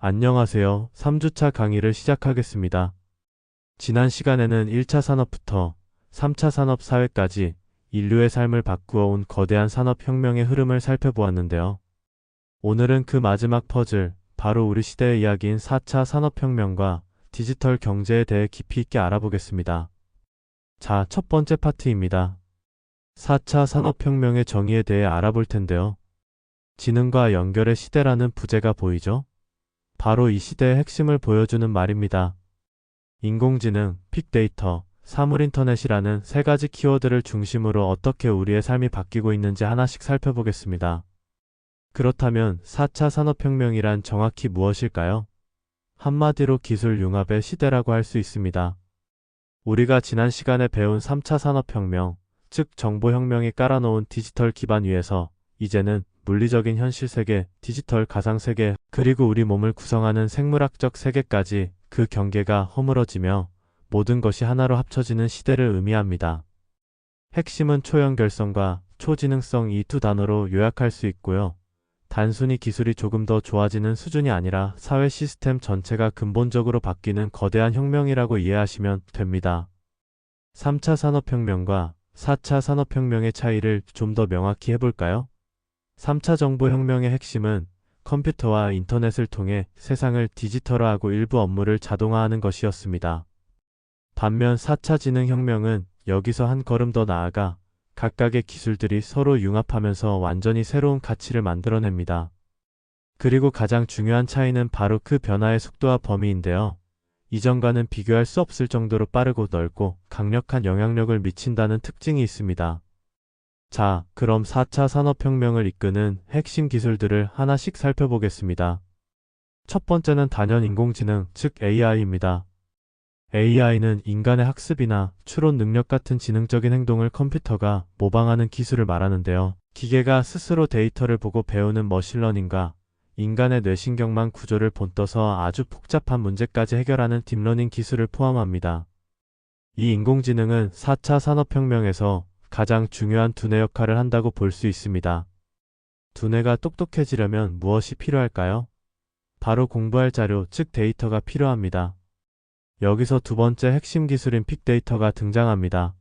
안녕하세요. 3주차 강의를 시작하겠습니다. 지난 시간에는 1차 산업부터 3차 산업 사회까지 인류의 삶을 바꾸어 온 거대한 산업혁명의 흐름을 살펴보았는데요. 오늘은 그 마지막 퍼즐, 바로 우리 시대의 이야기인 4차 산업혁명과 디지털 경제에 대해 깊이 있게 알아보겠습니다. 자, 첫 번째 파트입니다. 4차 산업혁명의 정의에 대해 알아볼 텐데요. 지능과 연결의 시대라는 부제가 보이죠? 바로 이 시대의 핵심을 보여주는 말입니다. 인공지능, 빅데이터, 사물인터넷이라는 세 가지 키워드를 중심으로 어떻게 우리의 삶이 바뀌고 있는지 하나씩 살펴보겠습니다. 그렇다면 4차 산업혁명이란 정확히 무엇일까요? 한마디로 기술 융합의 시대라고 할 수 있습니다. 우리가 지난 시간에 배운 3차 산업혁명, 즉 정보혁명이 깔아놓은 디지털 기반 위에서 이제는 물리적인 현실 세계, 디지털 가상 세계, 그리고 우리 몸을 구성하는 생물학적 세계까지 그 경계가 허물어지며 모든 것이 하나로 합쳐지는 시대를 의미합니다. 핵심은 초연결성과 초지능성 이 두 단어로 요약할 수 있고요. 단순히 기술이 조금 더 좋아지는 수준이 아니라 사회 시스템 전체가 근본적으로 바뀌는 거대한 혁명이라고 이해하시면 됩니다. 3차 산업혁명과 4차 산업혁명의 차이를 좀 더 명확히 해볼까요? 3차 정보혁명의 핵심은 컴퓨터와 인터넷을 통해 세상을 디지털화하고 일부 업무를 자동화하는 것이었습니다. 반면 4차 지능혁명은 여기서 한 걸음 더 나아가 각각의 기술들이 서로 융합하면서 완전히 새로운 가치를 만들어냅니다. 그리고 가장 중요한 차이는 바로 그 변화의 속도와 범위인데요. 이전과는 비교할 수 없을 정도로 빠르고 넓고 강력한 영향력을 미친다는 특징이 있습니다. 자, 그럼 4차 산업혁명을 이끄는 핵심 기술들을 하나씩 살펴보겠습니다. 첫 번째는 단연 인공지능, 즉 AI입니다. AI는 인간의 학습이나 추론 능력 같은 지능적인 행동을 컴퓨터가 모방하는 기술을 말하는데요. 기계가 스스로 데이터를 보고 배우는 머신러닝과 인간의 뇌신경망 구조를 본떠서 아주 복잡한 문제까지 해결하는 딥러닝 기술을 포함합니다. 이 인공지능은 4차 산업혁명에서 가장 중요한 두뇌 역할을 한다고 볼 수 있습니다. 두뇌가 똑똑해지려면 무엇이 필요할까요? 바로 공부할 자료, 즉 데이터가 필요합니다. 여기서 두 번째 핵심 기술인 빅데이터가 등장합니다.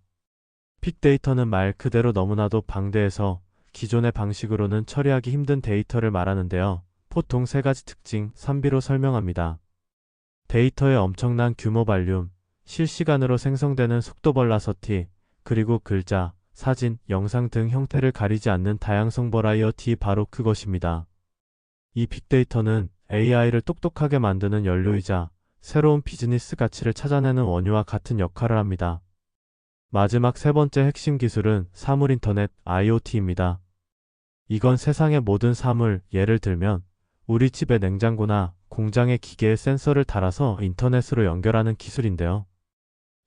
빅데이터는 말 그대로 너무나도 방대해서 기존의 방식으로는 처리하기 힘든 데이터를 말하는데요. 보통 세 가지 특징, 3B로 설명합니다. 데이터의 엄청난 규모 발륨, 실시간으로 생성되는 속도 벌라서티, 그리고 글자, 사진, 영상 등 형태를 가리지 않는 다양성 버라이어티 바로 그것입니다. 이 빅데이터는 AI를 똑똑하게 만드는 연료이자 새로운 비즈니스 가치를 찾아내는 원유와 같은 역할을 합니다. 마지막 세 번째 핵심 기술은 사물인터넷 IoT입니다. 이건 세상의 모든 사물, 예를 들면 우리 집의 냉장고나 공장의 기계에 센서를 달아서 인터넷으로 연결하는 기술인데요.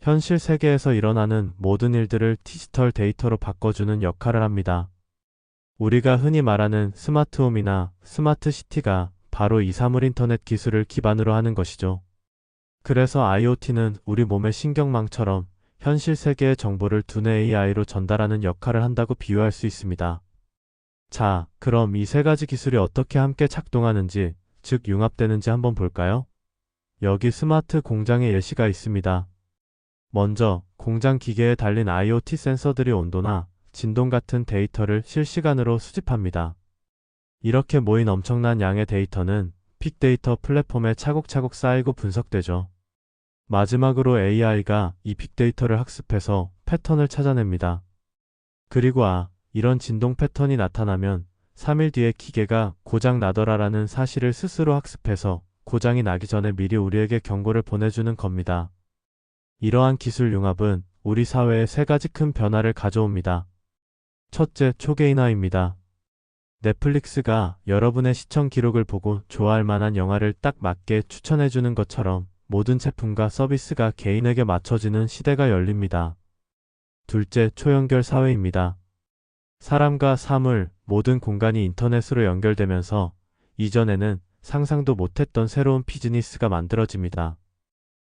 현실 세계에서 일어나는 모든 일들을 디지털 데이터로 바꿔주는 역할을 합니다. 우리가 흔히 말하는 스마트홈이나 스마트시티가 바로 이 사물인터넷 기술을 기반으로 하는 것이죠. 그래서 IoT는 우리 몸의 신경망처럼 현실 세계의 정보를 두뇌 AI로 전달하는 역할을 한다고 비유할 수 있습니다. 자, 그럼 이 세 가지 기술이 어떻게 함께 작동하는지, 즉 융합되는지 한번 볼까요? 여기 스마트 공장의 예시가 있습니다. 먼저 공장 기계에 달린 IoT 센서들이 온도나 진동 같은 데이터를 실시간으로 수집합니다. 이렇게 모인 엄청난 양의 데이터는 빅데이터 플랫폼에 차곡차곡 쌓이고 분석되죠. 마지막으로 AI가 이 빅데이터를 학습해서 패턴을 찾아냅니다. 그리고 이런 진동 패턴이 나타나면 3일 뒤에 기계가 고장 나더라라는 사실을 스스로 학습해서 고장이 나기 전에 미리 우리에게 경고를 보내주는 겁니다. 이러한 기술 융합은 우리 사회에 세 가지 큰 변화를 가져옵니다. 첫째, 초개인화입니다. 넷플릭스가 여러분의 시청 기록을 보고 좋아할 만한 영화를 딱 맞게 추천해주는 것처럼 모든 제품과 서비스가 개인에게 맞춰지는 시대가 열립니다. 둘째, 초연결 사회입니다. 사람과 사물, 모든 공간이 인터넷으로 연결되면서 이전에는 상상도 못했던 새로운 비즈니스가 만들어집니다.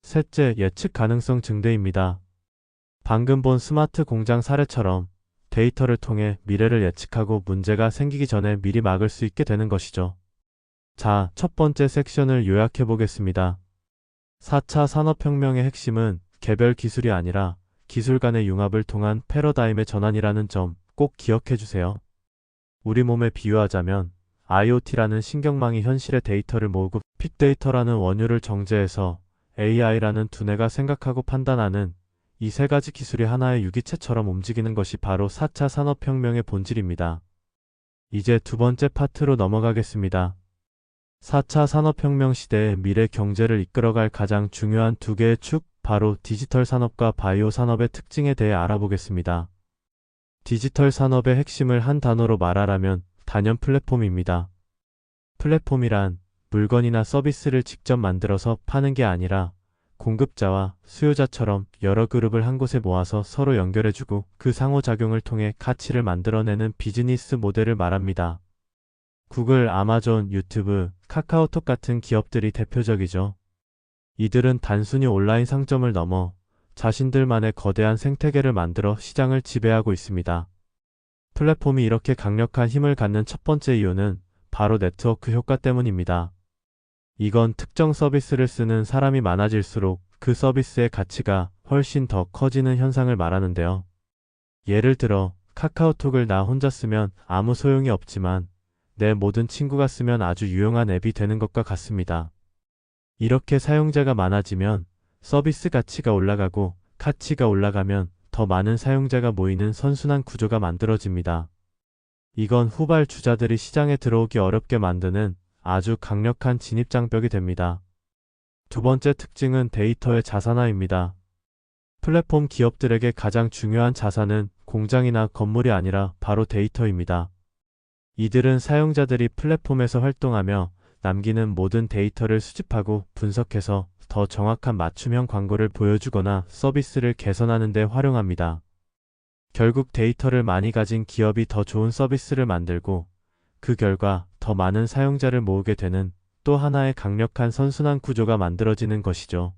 셋째, 예측 가능성 증대입니다. 방금 본 스마트 공장 사례처럼 데이터를 통해 미래를 예측하고 문제가 생기기 전에 미리 막을 수 있게 되는 것이죠. 자, 첫 번째 섹션을 요약해 보겠습니다. 4차 산업혁명의 핵심은 개별 기술이 아니라 기술 간의 융합을 통한 패러다임의 전환이라는 점 꼭 기억해 주세요. 우리 몸에 비유하자면 IoT라는 신경망이 현실의 데이터를 모으고 빅데이터라는 원유를 정제해서 AI라는 두뇌가 생각하고 판단하는 이 세 가지 기술이 하나의 유기체처럼 움직이는 것이 바로 4차 산업혁명의 본질입니다. 이제 두 번째 파트로 넘어가겠습니다. 4차 산업혁명 시대의 미래 경제를 이끌어갈 가장 중요한 두 개의 축, 바로 디지털 산업과 바이오 산업의 특징에 대해 알아보겠습니다. 디지털 산업의 핵심을 한 단어로 말하라면 단연 플랫폼입니다. 플랫폼이란 물건이나 서비스를 직접 만들어서 파는 게 아니라 공급자와 수요자처럼 여러 그룹을 한 곳에 모아서 서로 연결해주고 그 상호작용을 통해 가치를 만들어내는 비즈니스 모델을 말합니다. 구글, 아마존, 유튜브, 카카오톡 같은 기업들이 대표적이죠. 이들은 단순히 온라인 상점을 넘어 자신들만의 거대한 생태계를 만들어 시장을 지배하고 있습니다. 플랫폼이 이렇게 강력한 힘을 갖는 첫 번째 이유는 바로 네트워크 효과 때문입니다. 이건 특정 서비스를 쓰는 사람이 많아질수록 그 서비스의 가치가 훨씬 더 커지는 현상을 말하는데요. 예를 들어 카카오톡을 나 혼자 쓰면 아무 소용이 없지만 내 모든 친구가 쓰면 아주 유용한 앱이 되는 것과 같습니다. 이렇게 사용자가 많아지면 서비스 가치가 올라가고 가치가 올라가면 더 많은 사용자가 모이는 선순환 구조가 만들어집니다. 이건 후발주자들이 시장에 들어오기 어렵게 만드는 아주 강력한 진입장벽이 됩니다. 두 번째 특징은 데이터의 자산화입니다. 플랫폼 기업들에게 가장 중요한 자산은 공장이나 건물이 아니라 바로 데이터입니다. 이들은 사용자들이 플랫폼에서 활동하며 남기는 모든 데이터를 수집하고 분석해서 더 정확한 맞춤형 광고를 보여주거나 서비스를 개선하는 데 활용합니다. 결국 데이터를 많이 가진 기업이 더 좋은 서비스를 만들고 그 결과 더 많은 사용자를 모으게 되는 또 하나의 강력한 선순환 구조가 만들어지는 것이죠.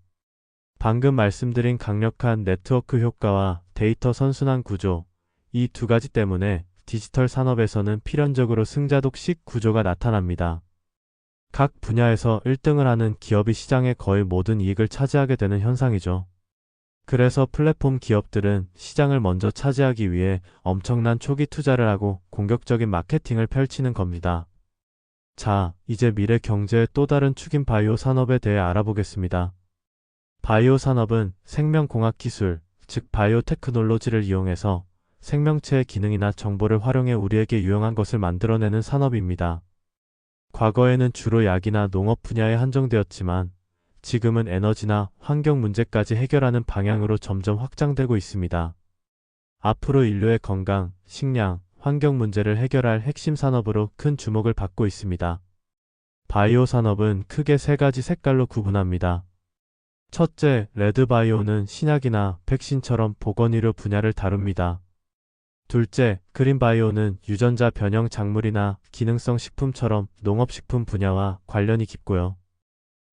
방금 말씀드린 강력한 네트워크 효과와 데이터 선순환 구조, 이 두 가지 때문에 디지털 산업에서는 필연적으로 승자독식 구조가 나타납니다. 각 분야에서 1등을 하는 기업이 시장의 거의 모든 이익을 차지하게 되는 현상이죠. 그래서 플랫폼 기업들은 시장을 먼저 차지하기 위해 엄청난 초기 투자를 하고 공격적인 마케팅을 펼치는 겁니다. 자, 이제 미래 경제의 또 다른 축인 바이오 산업에 대해 알아보겠습니다. 바이오 산업은 생명공학 기술, 즉 바이오 테크놀로지를 이용해서 생명체의 기능이나 정보를 활용해 우리에게 유용한 것을 만들어내는 산업입니다. 과거에는 주로 약이나 농업 분야에 한정되었지만 지금은 에너지나 환경 문제까지 해결하는 방향으로 점점 확장되고 있습니다. 앞으로 인류의 건강, 식량, 환경 문제를 해결할 핵심 산업으로 큰 주목을 받고 있습니다. 바이오 산업은 크게 세 가지 색깔로 구분합니다. 첫째, 레드 바이오는 신약이나 백신처럼 보건의료 분야를 다룹니다. 둘째, 그린 바이오는 유전자 변형 작물이나 기능성 식품처럼 농업식품 분야와 관련이 깊고요.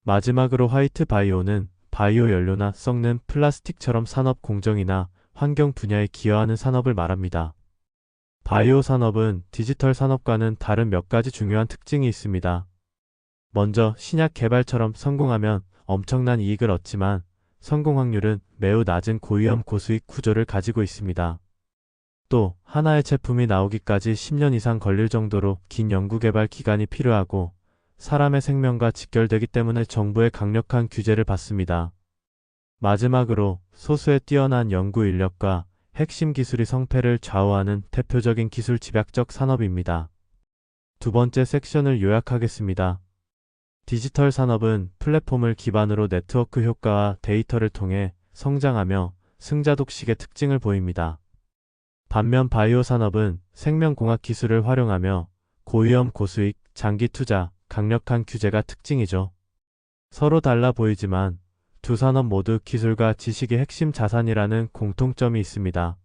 마지막으로 화이트 바이오는 바이오 연료나 썩는 플라스틱처럼 산업 공정이나 환경 분야에 기여하는 산업을 말합니다. 바이오 산업은 디지털 산업과는 다른 몇 가지 중요한 특징이 있습니다. 먼저 신약 개발처럼 성공하면 엄청난 이익을 얻지만 성공 확률은 매우 낮은 고위험 고수익 구조를 가지고 있습니다. 또 하나의 제품이 나오기까지 10년 이상 걸릴 정도로 긴 연구개발 기간이 필요하고 사람의 생명과 직결되기 때문에 정부의 강력한 규제를 받습니다. 마지막으로 소수의 뛰어난 연구 인력과 핵심 기술이 성패를 좌우하는 대표적인 기술 집약적 산업입니다. 두 번째 섹션을 요약하겠습니다. 디지털 산업은 플랫폼을 기반으로 네트워크 효과와 데이터를 통해 성장하며 승자독식의 특징을 보입니다. 반면 바이오 산업은 생명공학 기술을 활용하며 고위험 고수익, 장기 투자, 강력한 규제가 특징이죠. 서로 달라 보이지만 두 산업 모두 기술과 지식이 핵심 자산이라는 공통점이 있습니다.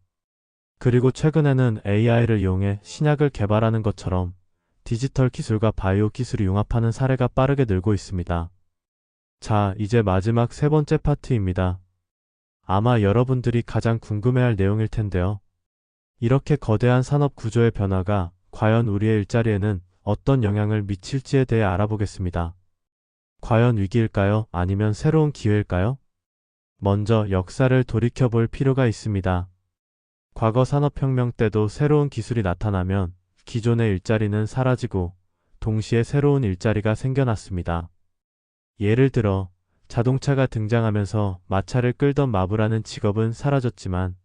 그리고 최근에는 AI를 이용해 신약을 개발하는 것처럼 디지털 기술과 바이오 기술이 융합하는 사례가 빠르게 늘고 있습니다. 자, 이제 마지막 세 번째 파트입니다. 아마 여러분들이 가장 궁금해할 내용일 텐데요. 이렇게 거대한 산업 구조의 변화가 과연 우리의 일자리에는 어떤 영향을 미칠지에 대해 알아보겠습니다. 과연 위기일까요? 아니면 새로운 기회일까요? 먼저 역사를 돌이켜볼 필요가 있습니다. 과거 산업혁명 때도 새로운 기술이 나타나면 기존의 일자리는 사라지고 동시에 새로운 일자리가 생겨났습니다. 예를 들어 자동차가 등장하면서 마차를 끌던 마부라는 직업은 사라졌지만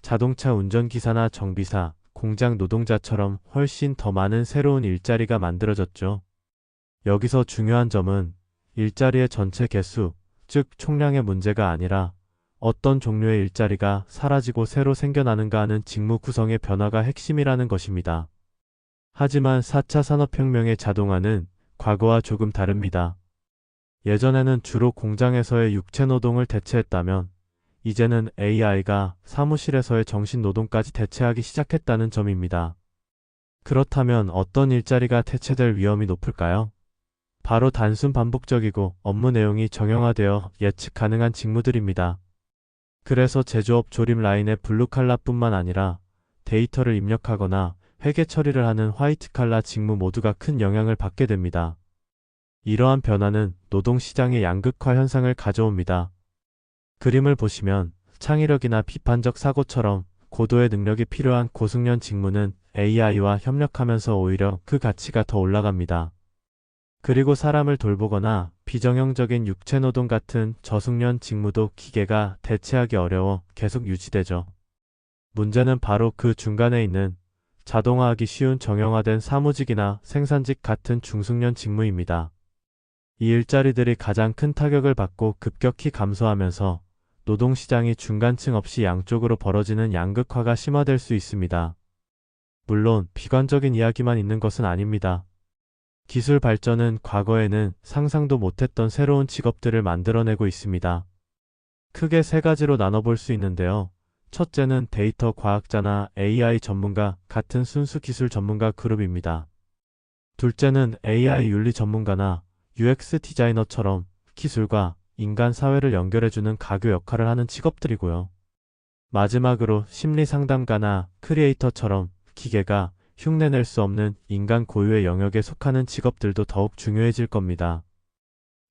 자동차 운전기사나 정비사, 공장 노동자처럼 훨씬 더 많은 새로운 일자리가 만들어졌죠. 여기서 중요한 점은 일자리의 전체 개수, 즉 총량의 문제가 아니라 어떤 종류의 일자리가 사라지고 새로 생겨나는가 하는 직무 구성의 변화가 핵심이라는 것입니다. 하지만 4차 산업혁명의 자동화는 과거와 조금 다릅니다. 예전에는 주로 공장에서의 육체 노동을 대체했다면 이제는 AI가 사무실에서의 정신 노동까지 대체하기 시작했다는 점입니다. 그렇다면 어떤 일자리가 대체될 위험이 높을까요? 바로 단순 반복적이고 업무 내용이 정형화되어 예측 가능한 직무들입니다. 그래서 제조업 조립 라인의 블루칼라뿐만 아니라 데이터를 입력하거나 회계 처리를 하는 화이트칼라 직무 모두가 큰 영향을 받게 됩니다. 이러한 변화는 노동시장의 양극화 현상을 가져옵니다. 그림을 보시면 창의력이나 비판적 사고처럼 고도의 능력이 필요한 고숙련 직무는 AI와 협력하면서 오히려 그 가치가 더 올라갑니다. 그리고 사람을 돌보거나 비정형적인 육체노동 같은 저숙련 직무도 기계가 대체하기 어려워 계속 유지되죠. 문제는 바로 그 중간에 있는 자동화하기 쉬운 정형화된 사무직이나 생산직 같은 중숙련 직무입니다. 이 일자리들이 가장 큰 타격을 받고 급격히 감소하면서 노동시장이 중간층 없이 양쪽으로 벌어지는 양극화가 심화될 수 있습니다. 물론 비관적인 이야기만 있는 것은 아닙니다. 기술 발전은 과거에는 상상도 못했던 새로운 직업들을 만들어내고 있습니다. 크게 세 가지로 나눠볼 수 있는데요. 첫째는 데이터 과학자나 AI 전문가 같은 순수 기술 전문가 그룹입니다. 둘째는 AI 윤리 전문가나 UX 디자이너처럼 기술과 인간 사회를 연결해주는 가교 역할을 하는 직업들이고요. 마지막으로 심리 상담가나 크리에이터처럼 기계가 흉내낼 수 없는 인간 고유의 영역에 속하는 직업들도 더욱 중요해질 겁니다.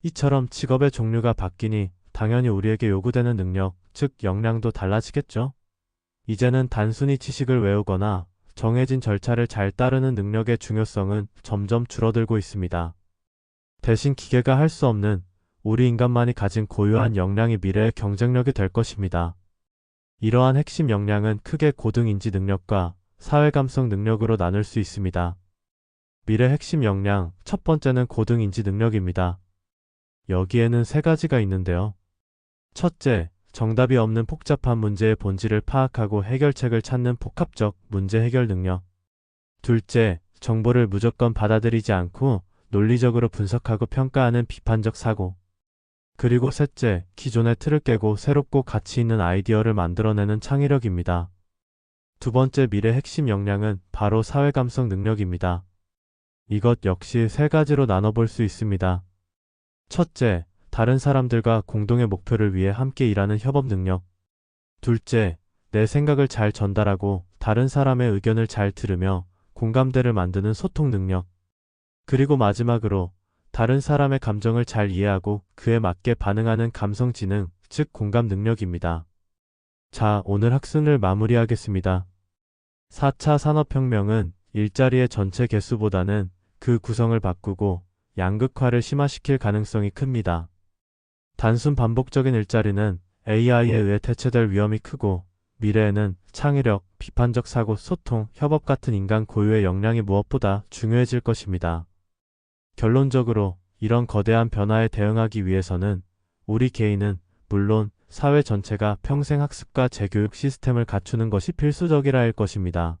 이처럼 직업의 종류가 바뀌니 당연히 우리에게 요구되는 능력, 즉 역량도 달라지겠죠? 이제는 단순히 지식을 외우거나 정해진 절차를 잘 따르는 능력의 중요성은 점점 줄어들고 있습니다. 대신 기계가 할 수 없는 우리 인간만이 가진 고유한 역량이 미래의 경쟁력이 될 것입니다. 이러한 핵심 역량은 크게 고등인지 능력과 사회감성 능력으로 나눌 수 있습니다. 미래 핵심 역량, 첫 번째는 고등인지 능력입니다. 여기에는 세 가지가 있는데요. 첫째, 정답이 없는 복잡한 문제의 본질을 파악하고 해결책을 찾는 복합적 문제 해결 능력. 둘째, 정보를 무조건 받아들이지 않고 논리적으로 분석하고 평가하는 비판적 사고. 그리고 셋째, 기존의 틀을 깨고 새롭고 가치 있는 아이디어를 만들어내는 창의력입니다. 두 번째 미래 핵심 역량은 바로 사회감성 능력입니다. 이것 역시 세 가지로 나눠볼 수 있습니다. 첫째, 다른 사람들과 공동의 목표를 위해 함께 일하는 협업 능력. 둘째, 내 생각을 잘 전달하고 다른 사람의 의견을 잘 들으며 공감대를 만드는 소통 능력. 그리고 마지막으로 다른 사람의 감정을 잘 이해하고 그에 맞게 반응하는 감성 지능, 즉 공감 능력입니다. 자, 오늘 학습을 마무리하겠습니다. 4차 산업혁명은 일자리의 전체 개수보다는 그 구성을 바꾸고 양극화를 심화시킬 가능성이 큽니다. 단순 반복적인 일자리는 AI에 의해 대체될 위험이 크고 미래에는 창의력, 비판적 사고, 소통, 협업 같은 인간 고유의 역량이 무엇보다 중요해질 것입니다. 결론적으로 이런 거대한 변화에 대응하기 위해서는 우리 개인은 물론 사회 전체가 평생 학습과 재교육 시스템을 갖추는 것이 필수적이라 할 것입니다.